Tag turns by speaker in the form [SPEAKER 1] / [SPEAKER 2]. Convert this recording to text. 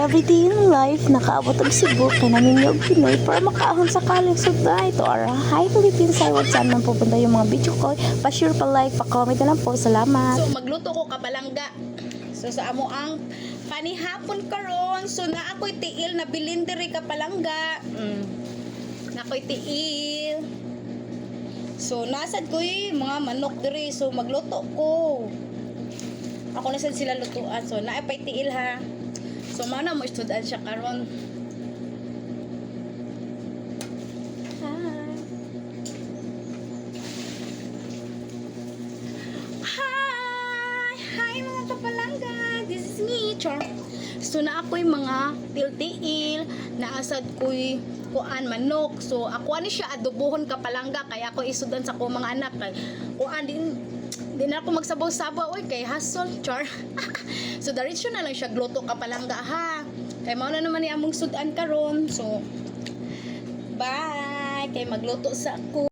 [SPEAKER 1] everyday in life, nakaabot ang Cebu, kanamin yung Pinoy para makaahon sa kaling suday to our Hi Philippines. Ay, wag saan man pupunta yung mga video ko. Pa-share, pa-like, pa-comment na lang po. Salamat.
[SPEAKER 2] So magluto ko kapalangga. So sa amo ang panihapon karon. So na ako'y tiil na bilin diri kapalangga. Na ako'y tiil. So nasad ko mga manok diri. So magluto ko. Ako na sad sila lutuan. So naay pay tiil ha. So mana mo estudan siya karon. Hi mga kapalangga. This is me, Char. So na ako'y mga til-tiil, naasad ko'y kuan manok. So ako ani siya adobohon kapalangga kaya ako isudan sa ko mga anak kay kuan din na ako magsabaw-sabaw oy kay hasol, Char. So diretso na lang siya gluto kapalangga ha. Kay mao na naman ni among sudan karon. So bye kay magluto sa ako.